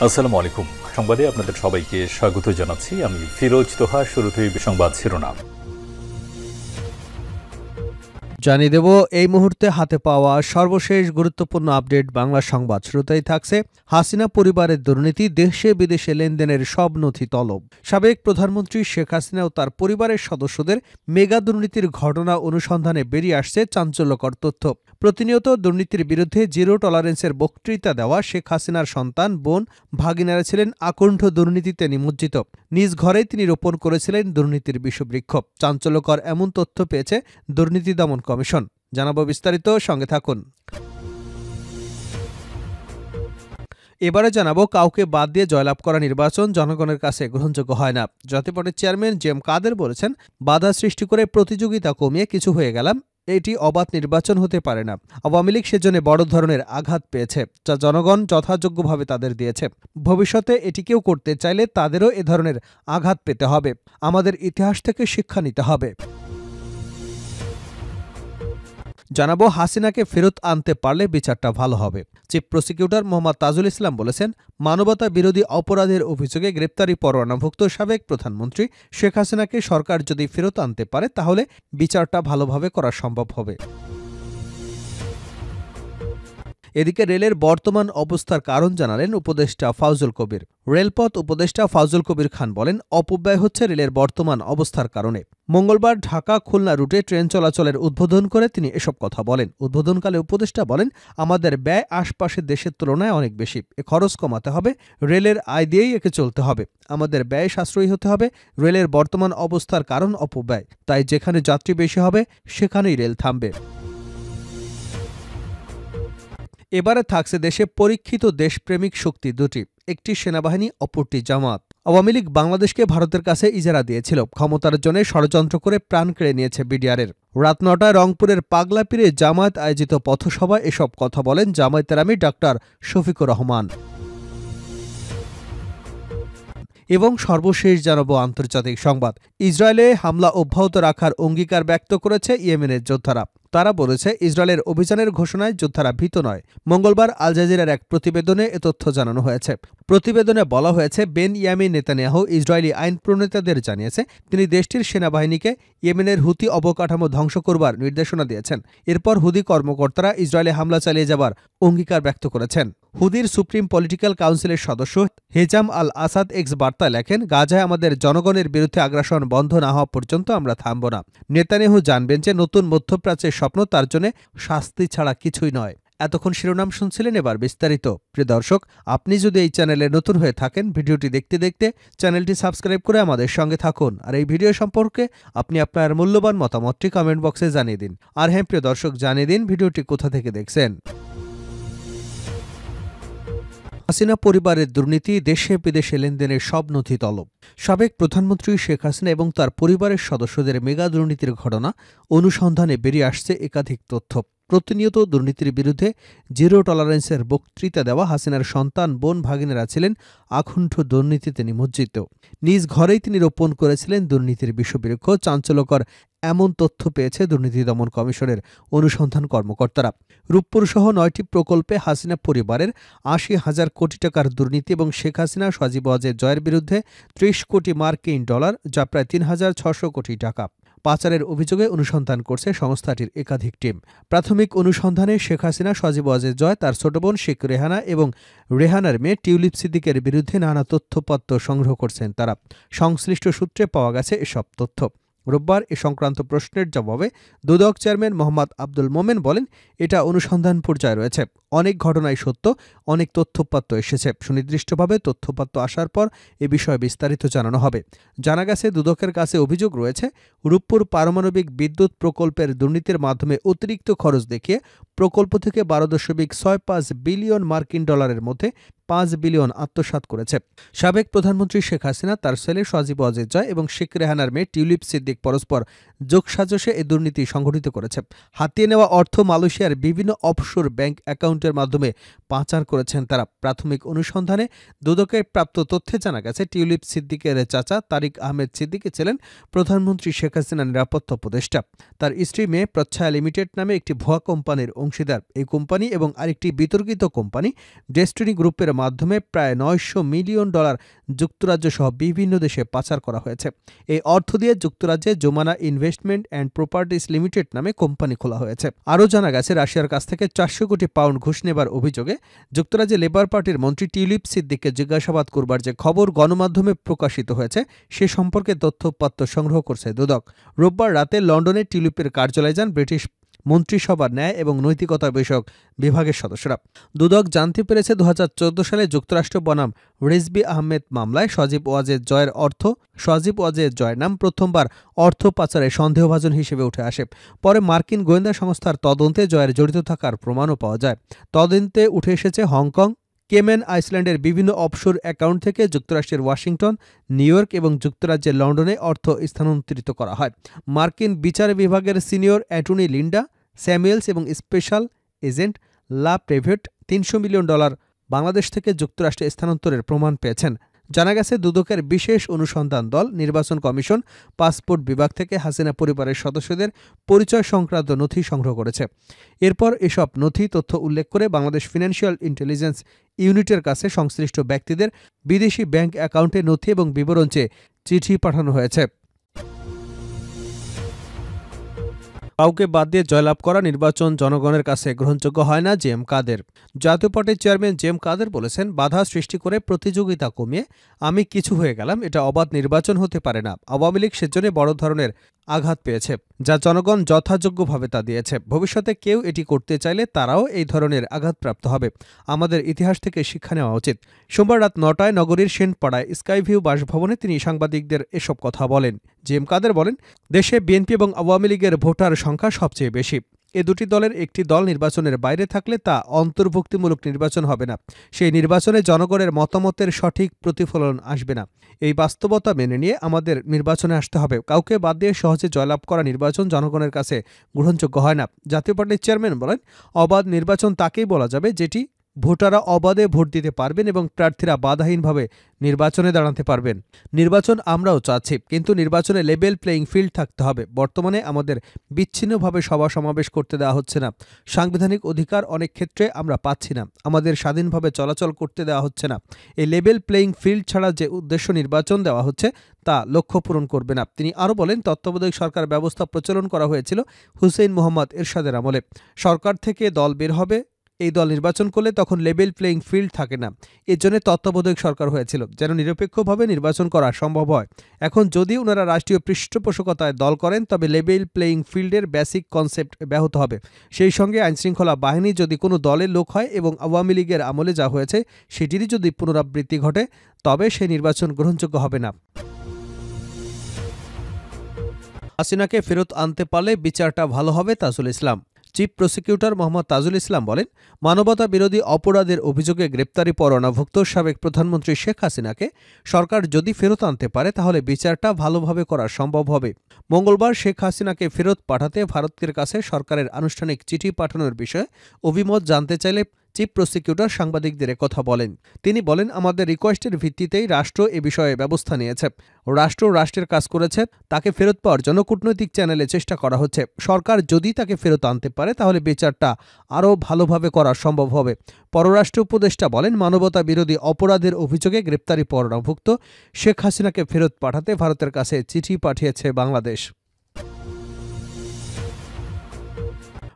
আসসালামু আলাইকুম। সংবাদে আপনাদের সবাইকে স্বাগত জানাচ্ছি। আমি ফিরোজ তোহা। শুরুতেই সংবাদ শিরোনাম জানিয়ে দেব এই মুহূর্তে হাতে পাওয়া সর্বশেষ গুরুত্বপূর্ণ আপডেট বাংলা সংবাদ। শুরুতেই থাকছে হাসিনা পরিবারের দুর্নীতি, দেশে বিদেশে লেনদেনের সব নথি তলব। সাবেক প্রধানমন্ত্রী শেখ হাসিনা ও তার পরিবারের সদস্যদের মেগা দুর্নীতির ঘটনা অনুসন্ধানে বেরিয়ে আসছে চাঞ্চল্যকর তথ্য। প্রতিনিয়ত দুর্নীতির বিরুদ্ধে জিরো টলারেন্সের বক্তৃতা দেওয়া শেখ হাসিনার সন্তান, বোন, ভাগিনারা ছিলেন আকণ্ঠ দুর্নীতিতে নিমজ্জিত। নিজ ঘরেই তিনি রোপণ করেছিলেন দুর্নীতির বিষবৃক্ষ। চাঞ্চল্যকর এমন তথ্য পেয়েছে দুর্নীতি দমন কমিশন। জানাবো বিস্তারিত, সঙ্গে থাকুন। এবারে জানাবো, কাউকে বাদ দিয়ে জয়লাভ করা নির্বাচন জনগণের কাছে গ্রহণযোগ্য হয় না। জাতীয় চেয়ারম্যান জেম কাদের বলেছেন, বাধা সৃষ্টি করে প্রতিযোগিতা কমিয়ে কিছু হয়ে গেলাম, এটি অবাধ নির্বাচন হতে পারে না। আওয়ামী লীগ সেজন্য বড় ধরনের আঘাত পেয়েছে, যা জনগণ যথাযোগ্যভাবে তাদের দিয়েছে। ভবিষ্যতে এটি কেউ করতে চাইলে তাদেরও এ ধরনের আঘাত পেতে হবে। আমাদের ইতিহাস থেকে শিক্ষা নিতে হবে। জানাবো, হাসিনাকে ফেরত আনতে পারলে বিচারটা ভালো হবে। চিফ প্রসিকিউটর মোহাম্মদ তাজুল ইসলাম বলেছেন, মানবতা বিরোধী অপরাধের অভিযোগে গ্রেপ্তারি পরোয়ানাভুক্ত সাবেক প্রধানমন্ত্রী শেখ হাসিনাকে সরকার যদি ফেরত আনতে পারে তাহলে বিচারটা ভালোভাবে করা সম্ভব হবে। এদিকে রেলের বর্তমান অবস্থার কারণ জানালেন উপদেষ্টা ফাউজুল কবির। রেলপথ উপদেষ্টা ফাউজুল কবির খান বলেন, অপব্যয় হচ্ছে রেলের বর্তমান অবস্থার কারণে। মঙ্গলবার ঢাকা খুলনা রুটে ট্রেন চলাচলের উদ্বোধন করে তিনি এসব কথা বলেন। উদ্বোধনকালে উপদেষ্টা বলেন, আমাদের ব্যয় আশপাশের দেশের তুলনায় অনেক বেশি, এ খরচ কমাতে হবে, রেলের আয় দিয়েই একে চলতে হবে। আমাদের ব্যয় সাশ্রয়ী হতে হবে। রেলের বর্তমান অবস্থার কারণ অপব্যয়, তাই যেখানে যাত্রী বেশি হবে সেখানেই রেল থামবে। এবারে থাকছে দেশে পরীক্ষিত দেশপ্রেমিক শক্তি দুটি, একটি সেনাবাহিনী, অপরটি জামাত। আওয়ামী লীগ বাংলাদেশকে ভারতের কাছে ইজারা দিয়েছিল, ক্ষমতার জন্য ষড়যন্ত্র করে প্রাণ কেড়ে নিয়েছে বিডিআরের। রাত ৯টায় রংপুরের পাগলাপীরে জামায়াত আয়োজিত পথসভায় এসব কথা বলেন জামায়াতের আমির ডাক্তার শফিকুর রহমান। এবং সর্বশেষ জানাবো আন্তর্জাতিক সংবাদ। ইসরায়েলে হামলা অব্যাহত রাখার অঙ্গীকার ব্যক্ত করেছে ইয়েমেনের যোদ্ধারা। তারা বলেছে, ইসরায়েলের অভিযানের ঘোষণায় যোদ্ধারা ভীত নয়। মঙ্গলবার আল জাজিরার এক প্রতিবেদনে এ তথ্য জানানো হয়েছে। প্রতিবেদনে বলা হয়েছে, বেনয়ামিন নেতানিয়াহু ইসরায়েলি আইন প্রণেতাদের জানিয়েছে তিনি দেশটির সেনাবাহিনীকে ইয়েমেনের হুতি অবকাঠামো ধ্বংস করবার নির্দেশনা দিয়েছেন। এরপর হুদি কর্মকর্তারা ইসরায়েলে হামলা চালিয়ে যাবার অঙ্গীকার ব্যক্ত করেছেন। হুদির সুপ্রিম পলিটিক্যাল কাউন্সিলের সদস্য হেজাম আল আসাদ এক্স বার্তায় লেখেন, গাজায় আমাদের জনগণের বিরুদ্ধে আগ্রাসন বন্ধ না হওয়া পর্যন্ত আমরা থামব না। নেতানিয়াহু জানবেন যে নতুন মধ্যপ্রাচ্যের স্বপ্ন তার জন্য শাস্তি ছাড়া কিছুই নয়। এতক্ষণ শিরোনাম শুনছিলেন, এবার বিস্তারিত। প্রিয় দর্শক, আপনি যদি এই চ্যানেলে নতুন হয়ে থাকেন, ভিডিওটি দেখতে দেখতে চ্যানেলটি সাবস্ক্রাইব করে আমাদের সঙ্গে থাকুন। আর এই ভিডিও সম্পর্কে আপনি আপনার মূল্যবান মতামতটি কমেন্ট বক্সে জানিয়ে দিন। আর হ্যাঁ প্রিয় দর্শক, জানিয়ে দিন ভিডিওটি কোথা থেকে দেখছেন। হাসিনা পরিবারের দুর্নীতি, দেশে বিদেশে লেনদেনের সব নথি তলব। সাবেক প্রধানমন্ত্রী শেখ হাসিনা এবং তার পরিবারের সদস্যদের মেগা দুর্নীতির ঘটনা অনুসন্ধানে বেরিয়ে আসছে একাধিক তথ্য। প্রতিনিয়ত দুর্নীতির বিরুদ্ধে জিরো টলারেন্সের বক্তৃতা দেওয়া হাসিনার সন্তান, বোন, ভাগিনেরা ছিলেন আকুণ্ঠ দুর্নীতিতে নিমজ্জিত। নিজ ঘরেই তিনি রোপণ করেছিলেন দুর্নীতির বিষবৃক্ষ। চাঞ্চল্যকর এমন তথ্য পেয়েছে দুর্নীতি দমন কমিশনের অনুসন্ধান কর্মকর্তারা। রূপপুরসহ ৯টি প্রকল্পে হাসিনা পরিবারের ৮০,০০০ কোটি টাকার দুর্নীতি এবং শেখ হাসিনা, সজীব ওয়াজেদ জয়ের বিরুদ্ধে ৩০ কোটি মার্কিন ডলার, যা প্রায় ৩,৬০০ কোটি টাকা পাচারের অভিযোগে অনুসন্ধান করছে সংস্থাটির একাধিক টিম। প্রাথমিক অনুসন্ধানে শেখ হাসিনা, সজীব ওয়াজেদ জয়, তার ছোট বোন শেখ রেহানা এবং রেহানার মেয়ে টিউলিপ সিদ্দিকের বিরুদ্ধে নানা তথ্যপত্র সংগ্রহ করছেন তারা। সংশ্লিষ্ট সূত্রে পাওয়া গেছে এসব তথ্য। রোববার এ সংক্রান্ত প্রশ্নের জবাবে দুদক চেয়ারম্যান মোহাম্মদ আব্দুল মোমেন বলেন, এটা অনুসন্ধান পর্যায়ে রয়েছে। অনেক ঘটনাই সত্য, অনেক তথ্যপত্র এসেছে। সুনির্দিষ্টভাবে তথ্যপত্র আসার পর এ বিষয়ে বিস্তারিত জানানো হবে। জানা গেছে, দুদকের কাছে অভিযোগ রয়েছে, রূপপুর পারমাণবিক বিদ্যুৎ প্রকল্পের দুর্নীতির মাধ্যমে অতিরিক্ত খরচ দেখিয়ে প্রকল্প থেকে ১২.৬৫ বিলিয়ন মার্কিন ডলারের মধ্যে ৫ বিলিয়ন আত্মসাৎ করেছে। সাবেক প্রধানমন্ত্রী শেখ হাসিনা, তার ছেলে সজীব ওয়াজেদ জয় এবং শেখ রেহানার মেয়ে টিউলিপ সিদ্দিক পরস্পর যোগসাজশে এ দুর্নীতি সংঘটিত করেছে। হাতিয়ে নেওয়া অর্থ মালয়েশিয়ার বিভিন্ন অফশোর ব্যাংক অ্যাকাউন্টের মাধ্যমে পাচার করেছেন তারা। প্রাথমিক অনুসন্ধানে দুদকের প্রাপ্ত তথ্যে জানা গেছে, টিউলিপ সিদ্দিকের চাচা তারিক আহমেদ সিদ্দিকী ছিলেন প্রধানমন্ত্রী শেখ হাসিনার নিরাপত্তা উপদেষ্টা। তার স্ত্রী মেয়ে প্রচ্ছায়া লিমিটেড নামে একটি ভুয়া কোম্পানির অংশীদার। এই কোম্পানি এবং আরেকটি বিতর্কিত কোম্পানি ডেস্টিনি গ্রুপের মাধ্যমে প্রায় $900 মিলিয়ন যুক্তরাজ্য সহ বিভিন্ন দেশে পাচার করা হয়েছে। এই অর্থ দিয়ে যুক্তরাজ্যে জোমানা ইনভেস্টমেন্ট অ্যান্ড প্রপার্টিজ লিমিটেড নামে কোম্পানি খোলা হয়েছে। আরও জানা গেছে, রাশিয়ার কাছ থেকে 400 কোটি পাউন্ড ঘুষ নেবার অভিযোগে যুক্তরাজ্যে লেবার পার্টির মন্ত্রী টিউলিপ সিদ্দিককে জিজ্ঞাসাবাদ করবার যে খবর গণমাধ্যমে প্রকাশিত হয়েছে সে সম্পর্কে তথ্যউপাত্ত সংগ্রহ করছে দুদক। রোববার রাতে লন্ডনে টিউলিপের কার্যালয়ে যান ব্রিটিশ মন্ত্রিসভার ন্যায় এবং নৈতিকতা বিষয়ক বিভাগের সদস্যরা। দুদক জানতে পেরেছে 2014 সালে যুক্তরাষ্ট্র বনাম রিজভী আহমেদ মামলায় সজীব ওয়াজেদ জয়ের নাম প্রথমবার অর্থ পাচারে সন্দেহভাজন হিসেবে উঠে আসে। পরে মার্কিন গোয়েন্দা সংস্থার তদন্তে জয়ের জড়িত থাকার প্রমাণও পাওয়া যায়। তদন্তে উঠে এসেছে হংকং, কেমেন আইসল্যান্ডের বিভিন্ন অফশোর অ্যাকাউন্ট থেকে যুক্তরাষ্ট্রের ওয়াশিংটন, নিউ ইয়র্ক এবং যুক্তরাজ্যের লন্ডনে অর্থ স্থানান্তরিত করা হয়। মার্কিন বিচার বিভাগের সিনিয়র অ্যাটর্নি লিন্ডা স্যামুয়েলস এবং স্পেশাল এজেন্ট লা প্রেভেট $300 মিলিয়ন বাংলাদেশ থেকে যুক্তরাষ্ট্রে স্থানান্তরের প্রমাণ পেয়েছেন। জানা গেছে, দুদকের বিশেষ অনুসন্ধান দল নির্বাচন কমিশন, পাসপোর্ট বিভাগ থেকে হাসিনা পরিবারের সদস্যদের পরিচয় সংক্রান্ত নথি সংগ্রহ করেছে। এরপর এসব নথি তথ্য উল্লেখ করে বাংলাদেশ ফিনান্সিয়াল ইন্টেলিজেন্স ইউনিটের কাছে সংশ্লিষ্ট ব্যক্তিদের বিদেশি ব্যাংক অ্যাকাউন্টে নথি এবং বিবরণ চেয়ে চিঠি পাঠানো হয়েছে। কাউকে বাদ দিয়ে জয়লাভ করা নির্বাচন জনগণের কাছে গ্রহণযোগ্য হয় না, জেএম কাদের। জাতীয় পার্টির চেয়ারম্যান জেএম কাদের বলেছেন, বাধা সৃষ্টি করে প্রতিযোগিতা কমিয়ে আমি কিছু হয়ে গেলাম, এটা অবাধ নির্বাচন হতে পারে না। আওয়ামী লীগ সেজন্য বড় ধরনের আঘাত পেয়েছে, যা জনগণ যথাযোগ্যভাবে তা দিয়েছে। ভবিষ্যতে কেউ এটি করতে চাইলে তারাও এই ধরনের আঘাতপ্রাপ্ত হবে। আমাদের ইতিহাস থেকে শিক্ষা নেওয়া উচিত। সোমবার রাত 9টায় নগরীর সেনপাড়ায় স্কাইভিউ বাসভবনে তিনি সাংবাদিকদের এসব কথা বলেন। জেএম কাদের বলেন, দেশে বিএনপি এবং আওয়ামী লীগের ভোটার সংখ্যা সবচেয়ে বেশি। এ দুটি দলের একটি দল নির্বাচনের বাইরে থাকলে তা অন্তর্ভুক্তিমূলক নির্বাচন হবে না। সেই নির্বাচনে জনগণের মতামতের সঠিক প্রতিফলন আসবে না। এই বাস্তবতা মেনে নিয়ে আমাদের নির্বাচনে আসতে হবে। কাউকে বাদ দিয়ে সহজে জয়লাভ করা নির্বাচন জনগণের কাছে গ্রহণযোগ্য হয় না। জাতীয় পার্টির চেয়ারম্যান বলেন, অবাধ নির্বাচন তাকেই বলা যাবে যেটি ভোটাররা অবাধে ভোট দিতে পারবেন এবং প্রার্থীরা বাধাহীনভাবে নির্বাচনে দাঁড়াতে পারবেন। নির্বাচন আমরাও চাচ্ছি, কিন্তু নির্বাচনে লেভেল প্লেয়িং ফিল্ড থাকতে হবে। বর্তমানে আমাদের বিচ্ছিন্নভাবে সভা সমাবেশ করতে দেওয়া হচ্ছে না। সাংবিধানিক অধিকার অনেক ক্ষেত্রে আমরা পাচ্ছি না। আমাদের স্বাধীনভাবে চলাচল করতে দেওয়া হচ্ছে না। এই লেভেল প্লেয়িং ফিল্ড ছাড়া যে উদ্দেশ্য নির্বাচন দেওয়া হচ্ছে তা লক্ষ্য পূরণ করবে না। তিনি আরও বলেন, তত্ত্বাবধায়ক সরকার ব্যবস্থা প্রচলন করা হয়েছিল হুসেইন মোহাম্মদ এরশাদের আমলে। সরকার থেকে দল বের হবে, এই দল নির্বাচন করলে তখন লেভেল প্লেয়িং ফিল্ড থাকে না। এর জন্য তত্ত্বাবধায়ক সরকার হয়েছিল, যেন নিরপেক্ষভাবে নির্বাচন করা সম্ভব হয়। এখন যদি ওনারা রাষ্ট্রীয় পৃষ্ঠপোষকতায় দল করেন তবে লেভেল প্লেয়িং ফিল্ডের বেসিক কনসেপ্ট ব্যাহত হবে। সেই সঙ্গে আইনশৃঙ্খলা বাহিনী যদি কোনো দলের লোক হয় এবং আওয়ামী লীগের আমলে যা হয়েছে সেটিরই যদি পুনরাবৃত্তি ঘটে তবে সেই নির্বাচন গ্রহণযোগ্য হবে না। হাসিনাকে ফেরত আনতে পারলে বিচারটা ভালো হবে, তাজুল ইসলাম। চিফ প্রসিকিউটর মোহাম্মদ তাজুল ইসলাম বলেন, মানবতা বিরোধী অপরাধের অভিযোগে গ্রেপ্তারি পরোয়ানাভুক্ত সাবেক প্রধানমন্ত্রী শেখ হাসিনাকে সরকার যদি ফেরত আনতে পারে তাহলে বিচারটা ভালোভাবে করা সম্ভব হবে। মঙ্গলবার শেখ হাসিনাকে ফেরত পাঠাতে ভারতের কাছে সরকারের আনুষ্ঠানিক চিঠি পাঠানোর বিষয়ে অভিমত জানতে চাইলে চিফ প্রসিকিউটর সাংবাদিকদের কথা বলেন। তিনি বলেন, আমাদের রিকোয়েস্টের ভিত্তিতেই রাষ্ট্র এ বিষয়ে ব্যবস্থা নিয়েছে। রাষ্ট্র রাষ্ট্রের কাজ করেছে, তাকে ফেরত পাওয়ার জন্য কূটনৈতিক চ্যানেলে চেষ্টা করা হচ্ছে। সরকার যদি তাকে ফেরত আনতে পারে তাহলে বিচারটা আরও ভালোভাবে করা সম্ভব হবে। পররাষ্ট্র উপদেষ্টা বলেন, মানবতা বিরোধী অপরাধের অভিযোগে গ্রেপ্তারি পরোয়ানাভুক্ত শেখ হাসিনাকে ফেরত পাঠাতে ভারতের কাছে চিঠি পাঠিয়েছে বাংলাদেশ।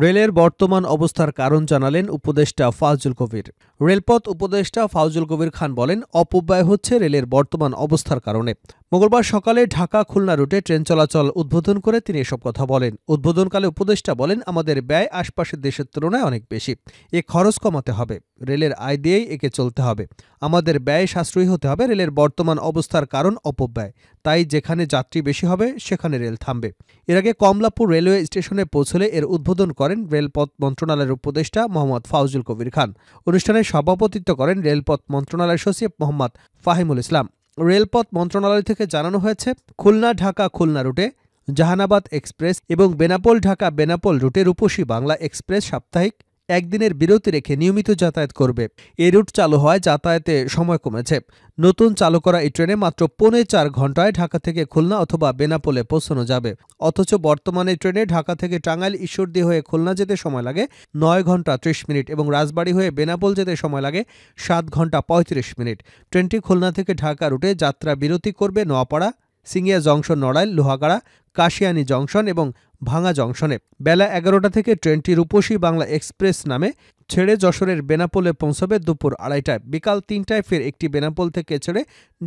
রেলের বর্তমান অবস্থার কারণ জানালেন উপদেষ্টা ফাউজুল কবির। রেলপথ উপদেষ্টা ফাউজুল কবির খান বলেন, অপব্যয় হচ্ছে রেলের বর্তমান অবস্থার কারণে। মঙ্গলবার সকালে ঢাকা খুলনা রুটে ট্রেন চলাচল উদ্বোধন করে তিনি এসব কথা বলেন। উদ্বোধনকালে উপদেষ্টা বলেন, আমাদের ব্যয় আশপাশের দেশের তুলনায় অনেক বেশি। এ খরচ কমাতে হবে, রেলের আয় দিয়েই একে চলতে হবে। আমাদের ব্যয় সাশ্রয়ী হতে হবে। রেলের বর্তমান অবস্থার কারণ অপব্যয়, তাই যেখানে যাত্রী বেশি হবে সেখানে রেল থামবে। এর আগে কমলাপুর রেলওয়ে স্টেশনে পৌঁছলে এর উদ্বোধন করেন রেলপথ মন্ত্রণালয়ের উপদেষ্টা মোহাম্মদ ফাউজুল কবির খান। অনুষ্ঠানে সভাপতিত্ব করেন রেলপথ মন্ত্রণালয়ের সচিব মোহাম্মদ ফাহিমুল ইসলাম। রেলপথ মন্ত্রণালয় থেকে জানানো হয়েছে, খুলনা ঢাকা খুলনা রুটে জাহানাবাদ এক্সপ্রেস এবং বেনাপোল ঢাকা বেনাপোল রুটে রূপসী বাংলা এক্সপ্রেস সাপ্তাহিক একদিনের বিরতি রেখে নিয়মিত যাতায়াত করবে। এই রুট চালু হওয়ায় যাতায়াতে সময় কমেছে। নতুন চালু করা এই ট্রেনে মাত্র 4.5 ঘন্টায় ঢাকা থেকে খুলনা অথবা বেনাপোলে পৌঁছানো যাবে। অথচ বর্তমানে ট্রেনে ঢাকা থেকে টাঙ্গাইল ঈশ্বরদী হয়ে খুলনা যেতে সময় লাগে 9 ঘন্টা 30 মিনিট এবং রাজবাড়ী হয়ে বেনাপোল যেতে সময় লাগে 7 ঘন্টা 35 মিনিট। ট্রেনটি খুলনা থেকে ঢাকা রুটে যাত্রা বিরতি করবে নোয়াপাড়া, সিঙ্গিয়া জংশন, নড়াইল, লোহাগাড়া, কাশিয়ানী জংশন এবং ভাঙা জংশনে। বেলা 11টা থেকে ট্রেনটি রূপসী বাংলা এক্সপ্রেস নামে ছেড়ে যশোরের বেনাপোলে পৌঁছবে দুপুর 2:30টায়। বিকাল 3টায় ফের একটি বেনাপোল থেকে ছেড়ে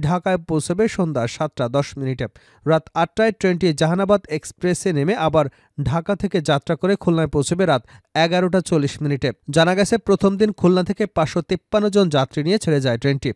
ঢাকায় পৌঁছবে সন্ধ্যা 7টা10 মিনিটে। রাত 8টায় ট্রেনটি জাহানাবাদ এক্সপ্রেসে নেমে আবার ঢাকা থেকে যাত্রা করে খুলনায় পৌঁছবে রাত 11টা40 মিনিটে। জানা গেছে, প্রথম দিন খুলনা থেকে 553 জন যাত্রী নিয়ে ছেড়ে যায় ট্রেনটি।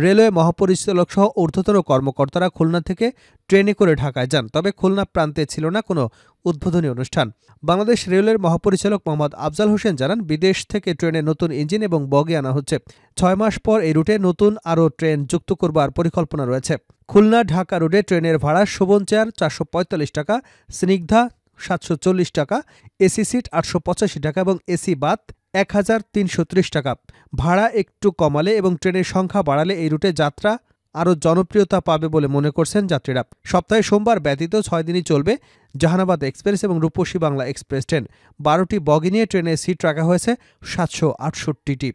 রেলওয়ে মহাপরিচালক সহ ঊর্ধ্বতন কর্মকর্তারা খুলনা থেকে ট্রেনে করে ঢাকায় যান। তবে খুলনা প্রান্তে ছিল না কোনো উদ্বোধনী অনুষ্ঠান। বাংলাদেশ রেলওয়ের মহাপরিচালক মোহাম্মদ আফজাল হোসেন জানান, বিদেশ থেকে ট্রেনে নতুন ইঞ্জিন এবং বগি আনা হচ্ছে। 6 মাস পর এই রুটে নতুন আরও ট্রেন যুক্ত করবার পরিকল্পনা রয়েছে। খুলনা ঢাকা রুটে ট্রেনের ভাড়া শোভন চেয়ার 445 টাকা, স্নিগ্ধা 740 টাকা, এসি সিট 885 টাকা এবং এসি বাত 1330 টাকা। ভাড়া একটু কমালে এবং ট্রেনের সংখ্যা বাড়ালে এই রুটে যাত্রা আরও জনপ্রিয়তা পাবে বলে মনে করছেন যাত্রীরা। সপ্তাহে সোমবার ব্যতীত 6 দিনই চলবে জাহানাবাদ এক্সপ্রেস এবং রূপসী বাংলা এক্সপ্রেস ট্রেন। 12টি বগি নিয়ে ট্রেনের সিট রাখা হয়েছে 768টি।